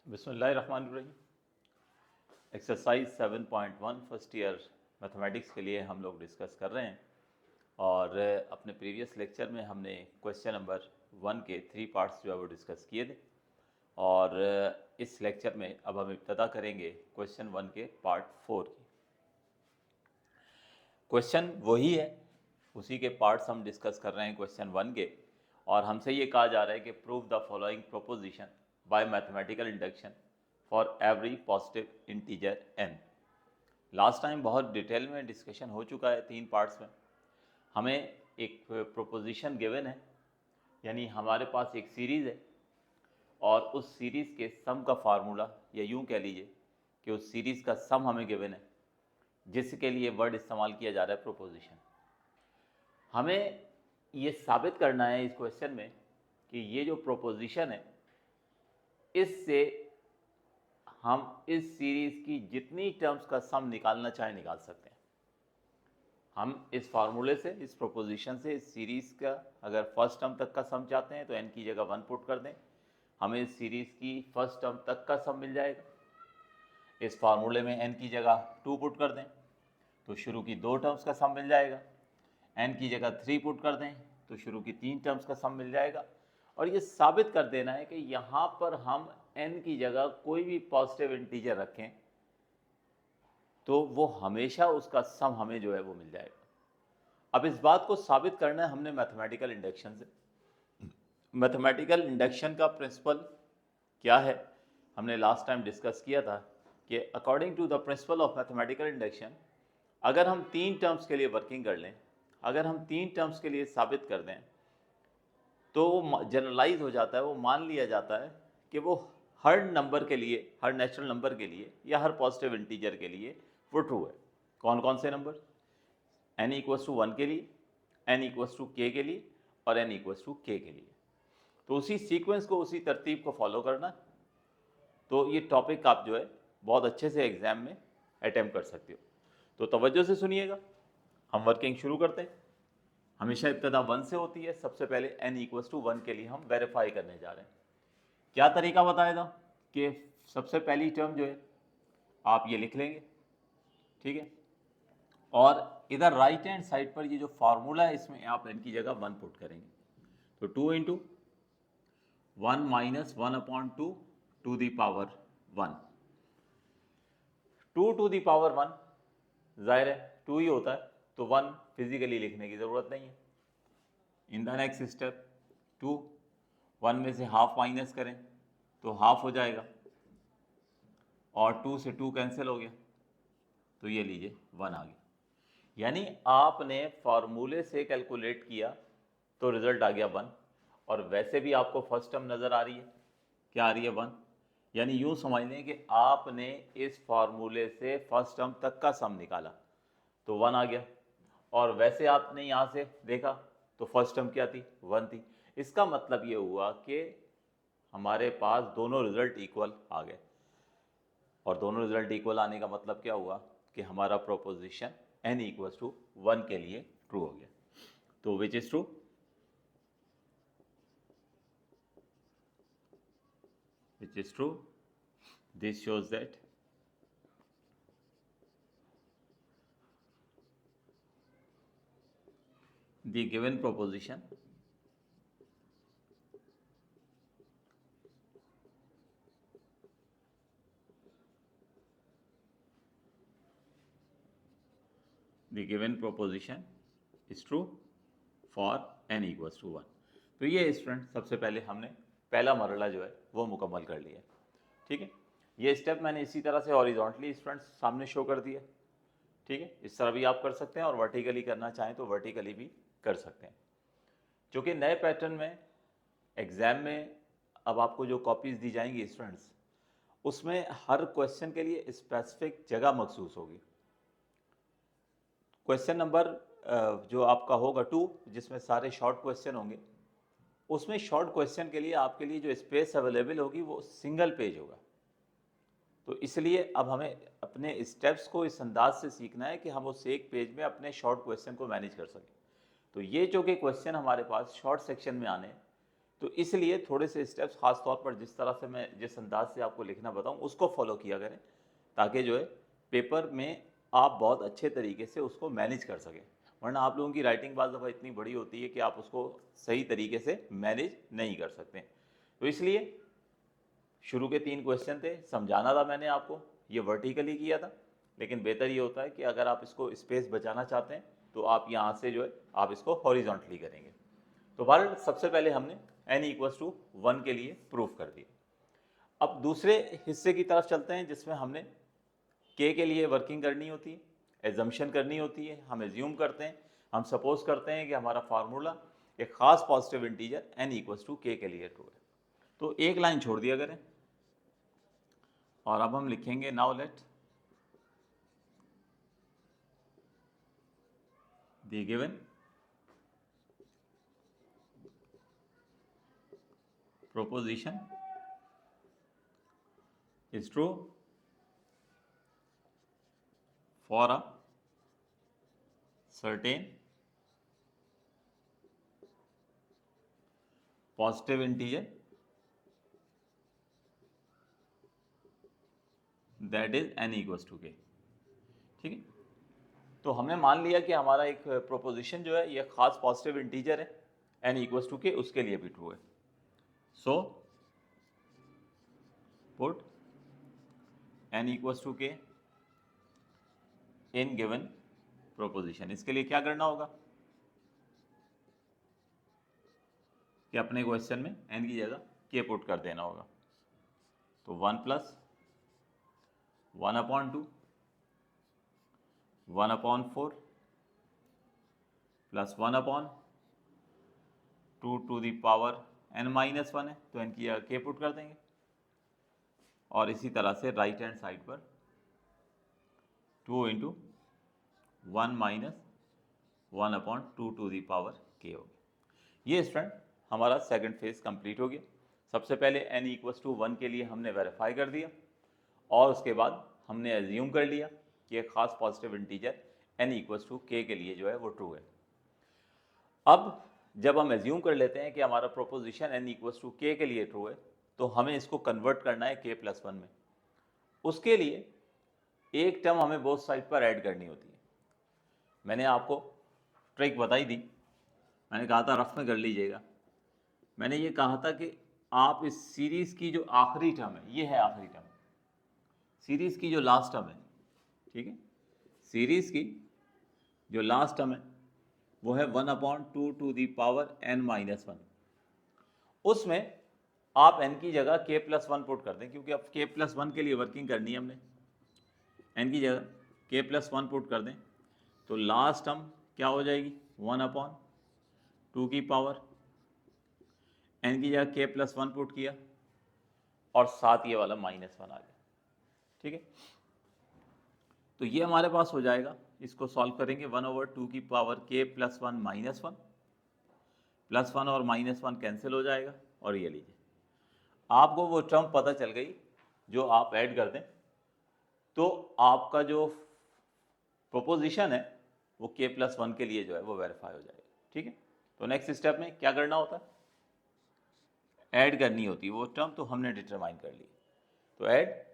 बिस्मिल्लाहिर्रहमानिर्रहीम। Exercise 7.1 first year mathematics के लिए हम लोग डिस्कस कर रहे हैं और अपने प्रीवियस लेक्चर में हमने क्वेश्चन नंबर 1 के 3 पार्ट्स जो है वो डिस्कस किए थे और इस लेक्चर में अब हम इब्तदा करेंगे क्वेश्चन 1 के पार्ट 4 की। क्वेश्चन वही है, उसी के पार्ट्स हम डिस्कस कर रहे हैं क्वेश्चन 1 के, और हमसे ये कहा जा रहा है कि prove the following proposition bye mathematical induction for every positive integer n। Last time बहुत डिटेल में डिस्कशन हो चुका है 3 पार्ट्स में। हमें एक प्रोपोजिशन गिवन है, यानी हमारे पास एक सीरीज़ है और उस सीरीज़ के सम का फार्मूला, या यूँ कह लीजिए कि उस सीरीज़ का सम हमें गिवन है, जिसके लिए वर्ड इस्तेमाल किया जा रहा है प्रोपोजिशन। हमें ये साबित करना है इस क्वेश्चन में कि ये जो प्रोपोजिशन है, इससे हम इस सीरीज़ की जितनी टर्म्स का सम निकालना चाहें निकाल सकते हैं। हम इस फार्मूले से, इस प्रोपोजिशन से, इस सीरीज़ का अगर फर्स्ट टर्म तक का सम चाहते हैं तो n की जगह 1 पुट कर दें, हमें इस सीरीज़ की फर्स्ट टर्म तक का सम मिल जाएगा। इस फार्मूले में n की जगह 2 पुट कर दें तो शुरू की 2 टर्म्स का सम मिल जाएगा। n की जगह 3 पुट कर दें तो शुरू की 3 टर्म्स का सम मिल जाएगा। और ये साबित कर देना है कि यहाँ पर हम n की जगह कोई भी पॉजिटिव इंटीजर रखें तो वो हमेशा उसका सम हमें जो है वो मिल जाएगा। अब इस बात को साबित करना है हमने मैथमेटिकल इंडक्शन से। मैथमेटिकल इंडक्शन का प्रिंसिपल क्या है, हमने लास्ट टाइम डिस्कस किया था कि according to the principle of mathematical induction, अगर हम 3 टर्म्स के लिए वर्किंग कर लें, अगर हम 3 टर्म्स के लिए साबित कर दें तो वो जनरलाइज हो जाता है, वो मान लिया जाता है कि वो हर नंबर के लिए, हर नेचुरल नंबर के लिए या हर पॉजिटिव इंटीजर के लिए वो ट्रू है। कौन कौन से नंबर? n इक्वल्स टू 1 के लिए, n इक्वल्स टू k के लिए और n इक्वल्स टू k के लिए। तो उसी सीक्वेंस को, उसी तरतीब को फॉलो करना। तो ये टॉपिक आप जो है बहुत अच्छे से एग्जाम में अटैम्प्ट कर सकते हो। तो तवज्जो से सुनिएगा, हम वर्किंग शुरू करते हैं। हमेशा इब्तदा 1 से होती है। सबसे पहले n इक्वल्स टू 1 के लिए हम वेरीफाई करने जा रहे हैं। क्या तरीका बताया था कि सबसे पहली टर्म जो है आप ये लिख लेंगे, ठीक है, और इधर राइट हैंड साइड पर ये जो फार्मूला है इसमें आप n की जगह 1 पुट करेंगे। तो 2 into 1 minus 1/2 to the power 1। 2 to the power 1, जाहिर है 2 ही होता है, तो 1 फिजिकली लिखने की ज़रूरत नहीं है। इन द नेक्स्ट स्टेप 2, 1 में से हाफ माइनस करें तो हाफ हो जाएगा, और 2 से 2 कैंसिल हो गया, तो ये लीजिए 1 आ गया। यानी आपने फार्मूले से कैलकुलेट किया तो रिजल्ट आ गया 1, और वैसे भी आपको फर्स्ट टर्म नज़र आ रही है, क्या आ रही है? 1। यानी यूँ समझ लें कि आपने इस फार्मूले से फर्स्ट टर्म तक का सम निकाला तो 1 आ गया, और वैसे आपने यहाँ से देखा तो फर्स्ट टर्म क्या थी? 1 थी। इसका मतलब ये हुआ कि हमारे पास दोनों रिजल्ट इक्वल आ गए, और दोनों रिजल्ट इक्वल आने का मतलब क्या हुआ कि हमारा प्रोपोजिशन n इक्वल्स टू 1 के लिए ट्रू हो गया। तो which is true? Which is true? This shows that the given proposition is true for n equals to 1। तो ये स्टूडेंट सबसे पहले हमने पहला मरला जो है वो मुकम्मल कर लिया, ठीक है। ये स्टेप मैंने इसी तरह से हॉरिजॉन्टली स्टूडेंट्स सामने शो कर दिया, ठीक है। इस तरह भी आप कर सकते हैं और वर्टिकली करना चाहें तो वर्टिकली भी कर सकते हैं। क्योंकि नए पैटर्न में एग्ज़ाम में अब आपको जो कॉपीज़ दी जाएंगी स्टूडेंट्स, उसमें हर क्वेश्चन के लिए स्पेसिफिक जगह मखसूस होगी। क्वेश्चन नंबर जो आपका होगा 2, जिसमें सारे शॉर्ट क्वेश्चन होंगे, उसमें शॉर्ट क्वेश्चन के लिए आपके लिए जो स्पेस अवेलेबल होगी वो सिंगल पेज होगा। तो इसलिए अब हमें अपने स्टेप्स को इस अंदाज से सीखना है कि हम उस एक पेज में अपने शॉर्ट क्वेश्चन को मैनेज कर सकें। तो ये जो कि क्वेश्चन हमारे पास शॉर्ट सेक्शन में आने, तो इसलिए थोड़े से स्टेप्स खास तौर पर जिस तरह से मैं जिस अंदाज से आपको लिखना बताऊं उसको फॉलो किया करें, ताकि जो है पेपर में आप बहुत अच्छे तरीके से उसको मैनेज कर सकें। वरना आप लोगों की राइटिंग बाज़ दफ़ा इतनी बड़ी होती है कि आप उसको सही तरीके से मैनेज नहीं कर सकते। तो इसलिए शुरू के 3 क्वेश्चन थे, समझाना था मैंने आपको, ये वर्टिकली किया था, लेकिन बेहतर ये होता है कि अगर आप इसको स्पेस बचाना चाहते हैं तो आप यहाँ से जो है आप इसको हॉरिजॉन्टली करेंगे। तो भारत सबसे पहले हमने n=1 के लिए प्रूफ कर दिया। अब दूसरे हिस्से की तरफ चलते हैं जिसमें हमने k के लिए वर्किंग करनी होती है, एजम्पशन करनी होती है। हम एज्यूम करते हैं, हम सपोज करते हैं कि हमारा फार्मूला एक खास पॉजिटिव इंटीजर n=k के लिए ट्रू है। तो एक लाइन छोड़ दिया करें और अब हम लिखेंगे now let the given proposition is true for a certain positive integer that is n=k। ठीक है, तो हमने मान लिया कि हमारा एक प्रोपोजिशन जो है ये खास पॉजिटिव इंटीजर है n=k, उसके लिए भी ट्रू है। So put n=k in given proposition. इसके लिए क्या करना होगा कि अपने क्वेश्चन में n की जगह k पुट कर देना होगा। तो 1 + 1/2 1/4 plus 1/2 to the power n-1 है, तो n की जगह k पुट कर देंगे। और इसी तरह से राइट हैंड साइड पर 2 × 1 - 1/2 टू दी पावर k होगी। ये स्टूडेंट हमारा सेकंड फेज कंप्लीट हो गया। सबसे पहले n=1 के लिए हमने वेरीफाई कर दिया और उसके बाद हमने एज्यूम कर लिया कि एक खास पॉजिटिव इंटीजर n=k के लिए जो है वो ट्रू है। अब जब हम एज्यूम कर लेते हैं कि हमारा प्रोपोजिशन n=k के लिए ट्रू है, तो हमें इसको कन्वर्ट करना है k+1 में। उसके लिए एक टर्म हमें बोथ साइड पर ऐड करनी होती है। मैंने आपको ट्रिक बताई थी, मैंने कहा था रफ में कर लीजिएगा। मैंने ये कहा था कि आप इस सीरीज़ की जो आखिरी टर्म है, ये है आखिरी टर्म, सीरीज़ की जो लास्ट टर्म है, ठीक है, सीरीज़ की जो लास्ट टर्म है वो है 1/2 टू दी पावर n-1। उसमें आप n की जगह k+1 पुट कर दें, क्योंकि अब k+1 के लिए वर्किंग करनी है हमने। n की जगह k+1 पुट कर दें तो लास्ट टर्म क्या हो जाएगी 1/2 की पावर n की जगह k+1 पुट किया और साथ ये वाला -1 आ गया। ठीक है, तो ये हमारे पास हो जाएगा। इसको सॉल्व करेंगे 1/2 की पावर k+1 -1 +1 और -1 कैंसिल हो जाएगा। और ये लीजिए, आपको वो टर्म पता चल गई जो आप ऐड कर दें तो आपका जो प्रोपोजिशन है वो k+1 के लिए जो है वो वेरीफाई हो जाएगा। ठीक है, तो नेक्स्ट स्टेप में क्या करना होता है, ऐड करनी होती है वो टर्म, तो हमने डिटरमाइन कर ली। तो ऐड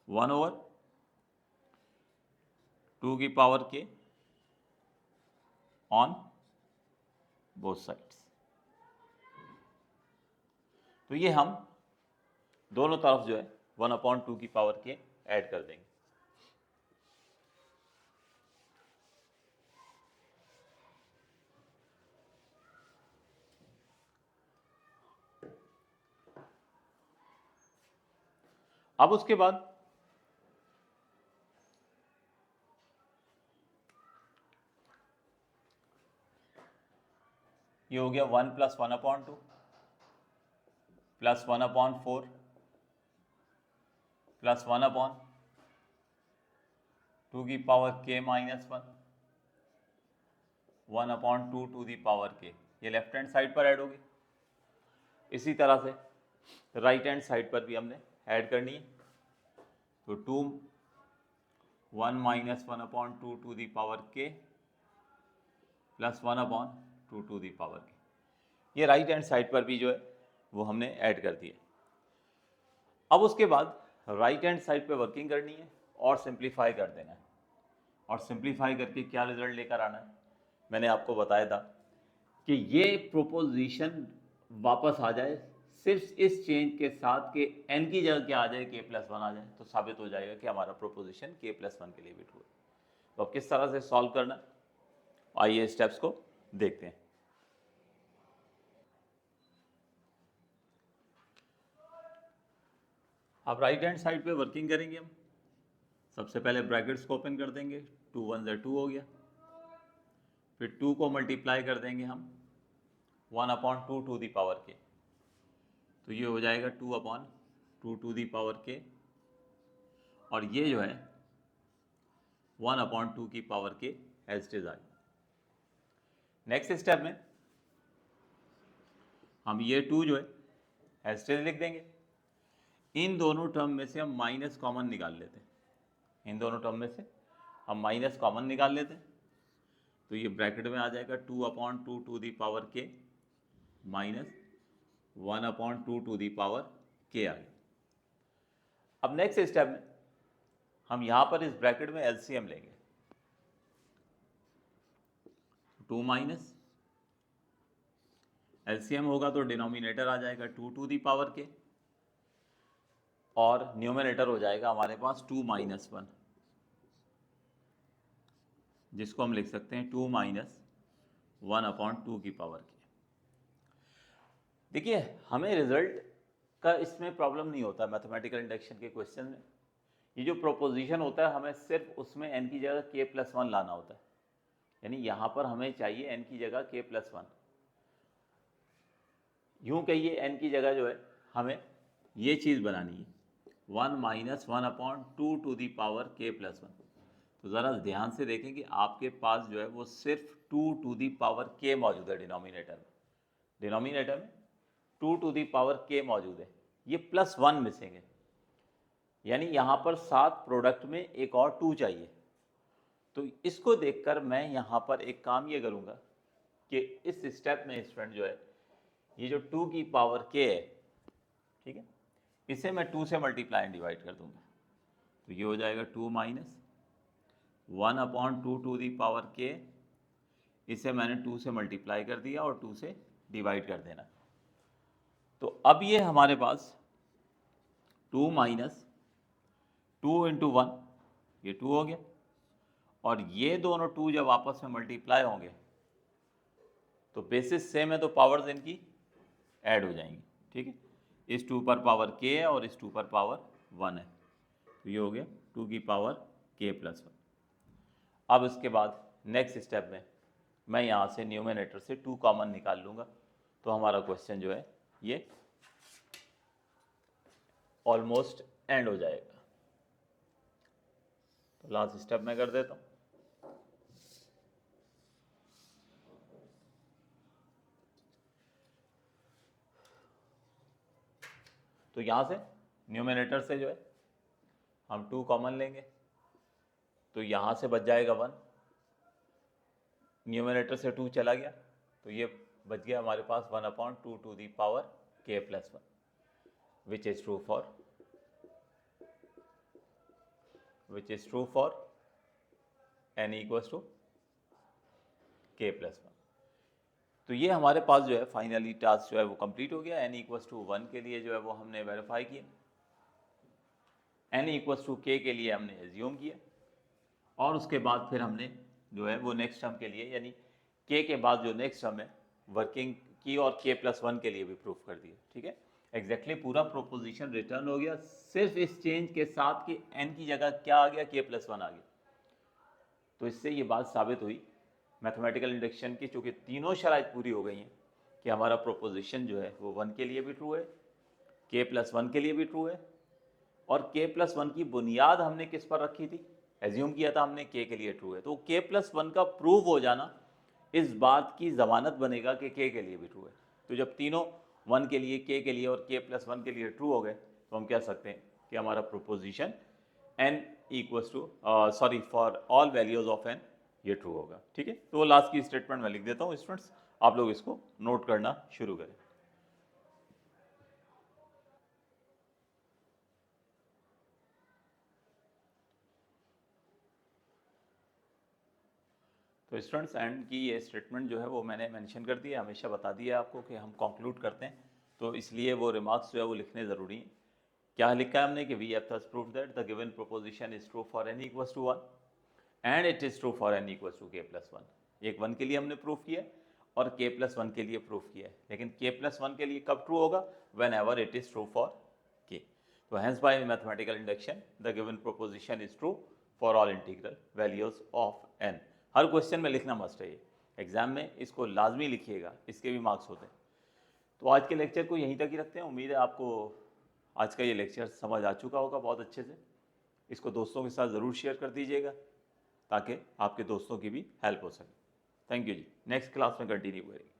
1/2 की power k on both sides. तो ये हम दोनों तरफ जो है 1/2 की पावर k ऐड कर देंगे। अब उसके बाद ये हो गया 1 + 1/2 प्लस 1/4 प्लस 1/2 की power k-1 1/2 to the power k। ये लेफ्ट हैंड साइड पर ऐड होगी। इसी तरह से राइट हैंड साइड पर भी हमने ऐड करनी है। तो 2 1 - 1/2 to the power k plus 1/2 to the power k। ये राइट हैंड साइड पर भी जो है वो हमने ऐड कर दिया। अब उसके बाद राइट हैंड साइड पे वर्किंग करनी है और सिंप्लीफाई कर देना है, और सिंप्लीफाई करके क्या रिजल्ट लेकर आना है, मैंने आपको बताया था कि ये प्रोपोजिशन वापस आ जाए सिर्फ इस चेंज के साथ कि n की जगह क्या आ जाए, k+1 आ जाए, तो साबित हो जाएगा कि हमारा प्रोपोजिशन k+1 के लिए भी ट्रू है। तो अब किस तरह से सॉल्व करना, आइए स्टेप्स को देखते हैं। अब राइट हैंड साइड पे वर्किंग करेंगे हम। सबसे पहले ब्रैकेट्स को ओपन कर देंगे, 2 1 2 हो गया, फिर 2 को मल्टीप्लाई कर देंगे हम 1/2 टू दी पावर के, तो ये हो जाएगा 2/2 टू दी पावर के, और ये जो है 1/2 की पावर के एज इट इज आई। नेक्स्ट स्टेप में हम ये 2 जो है एज इट इज लिख देंगे। इन दोनों टर्म में से हम माइनस कॉमन निकाल लेते हैं, इन दोनों टर्म में से हम माइनस कॉमन निकाल लेते हैं, तो ये ब्रैकेट में आ जाएगा 2/2 टू दी पावर के माइनस 1/2 टू दी पावर के आ गया। अब नेक्स्ट स्टेप में हम यहाँ पर इस ब्रैकेट में एलसीएम लेंगे, 2 माइनस एलसीएम होगा तो डिनोमिनेटर आ जाएगा 2 टू दी पावर के, और न्यूमरेटर हो जाएगा हमारे पास 2 - 1, जिसको हम लिख सकते हैं 2 - 1/2 की पावर के। देखिए हमें रिजल्ट का इसमें प्रॉब्लम नहीं होता मैथमेटिकल इंडक्शन के क्वेश्चन में। ये जो प्रोपोजिशन होता है हमें सिर्फ उसमें n की जगह k+1 लाना होता है, यानी यहाँ पर हमें चाहिए n की जगह k+1। यूँ कहिए n की जगह जो है हमें ये चीज़ बनानी है 1 - 1/2 टू दी पावर k+1। तो ज़रा ध्यान से देखें कि आपके पास जो है वो सिर्फ 2 टू दी पावर k मौजूद है डिनोमिनेटर में, डिनोमिनेटर में 2 टू दी पावर k मौजूद है, ये +1 मिसिंग है, यानी यहाँ पर 7 प्रोडक्ट में एक और 2 चाहिए। तो इसको देखकर मैं यहाँ पर एक काम ये करूँगा कि इस स्टेप में स्टूडेंट जो है ये जो 2 की पावर k है, ठीक है, इसे मैं 2 से मल्टीप्लाई एंड डिवाइड कर दूंगा, तो ये हो जाएगा 2 - 1/2 टू दी पावर k, इसे मैंने 2 से मल्टीप्लाई कर दिया और 2 से डिवाइड कर देना। तो अब ये हमारे पास 2 - 2 × 1, ये 2 हो गया, और ये दोनों 2 जब आपस में मल्टीप्लाई होंगे तो बेसिस सेम है तो पावर्स इनकी ऐड हो जाएंगी, ठीक है। इस 2 पर पावर k है और इस 2 पर पावर 1 है, तो ये हो गया 2 की पावर k+1। अब इसके बाद नेक्स्ट स्टेप में मैं यहाँ से न्यूमरेटर से 2 कॉमन निकाल लूँगा, तो हमारा क्वेश्चन जो है ये ऑलमोस्ट एंड हो जाएगा। तो लास्ट स्टेप मैं कर देता हूँ। तो यहाँ से न्यूमरेटर से जो है हम 2 कॉमन लेंगे, तो यहाँ से बच जाएगा 1, न्यूमरेटर से 2 चला गया तो ये बच गया हमारे पास 1/2 to the power k+1, which is true for n equals to k+1। तो ये हमारे पास जो है फाइनली टास्क जो है वो कंप्लीट हो गया। n equals to 1 के लिए जो है वो हमने वेरीफाई किया, n equals to k के लिए हमने एज्यूम किया, और उसके बाद फिर हमने जो है वो नेक्स्ट टर्म के लिए यानी k के बाद जो नेक्स्ट टर्म है वर्किंग की और k+1 के लिए भी प्रूफ कर दिया, ठीक है। एग्जैक्टली पूरा प्रोपोजिशन रिटर्न हो गया, सिर्फ इस चेंज के साथ कि n की जगह क्या आ गया, k+1 आ गया। तो इससे ये बात साबित हुई मैथमेटिकल इंडक्शन की, चूँकि तीनों शराइत पूरी हो गई हैं कि हमारा प्रोपोजिशन जो है वो 1 के लिए भी ट्रू है, k+1 के लिए भी ट्रू है, और k+1 की बुनियाद हमने किस पर रखी थी, एज्यूम किया था हमने k के लिए ट्रू है, तो k+1 का प्रूव हो जाना इस बात की ज़मानत बनेगा कि k के लिए भी ट्रू है। तो जब तीनों 1 के लिए, k के लिए और k+1 के लिए ट्रू हो गए तो हम कह सकते हैं कि हमारा proposition n equals to for all values of n ये ट्रू होगा। ठीक है, तो वो लास्ट की स्टेटमेंट मैं लिख देता हूँ स्टूडेंट्स, आप लोग इसको नोट करना शुरू करें। तो स्टूडेंट्स एंड की ये स्टेटमेंट जो है वो मैंने मेंशन कर दिया, हमेशा बता दिया आपको कि हम कंक्लूड करते हैं, तो इसलिए वो रिमार्क्स जो है वो लिखने ज़रूरी हैं। क्या लिखा है हमने कि we have thus proved that the given proposition is true for n equals to 1 and it is true for n equals to k plus 1। एक 1 के लिए हमने प्रूफ किया और k प्लस 1 के लिए प्रूफ किया है, लेकिन k प्लस 1 के लिए कब ट्रू होगा? Whenever it is true for k। तो hence by mathematical induction the given proposition is true for all integral values of n। हर क्वेश्चन में लिखना मस्ट है, ये एग्जाम में इसको लाजमी लिखिएगा, इसके भी मार्क्स होते हैं। तो आज के लेक्चर को यहीं तक ही रखते हैं। उम्मीद है आपको आज का ये लेक्चर समझ आ चुका होगा बहुत अच्छे से। इसको दोस्तों के साथ ज़रूर शेयर कर दीजिएगा ताकि आपके दोस्तों की भी हेल्प हो सके। थैंक यू जी, नेक्स्ट क्लास में कंटिन्यू करेंगे।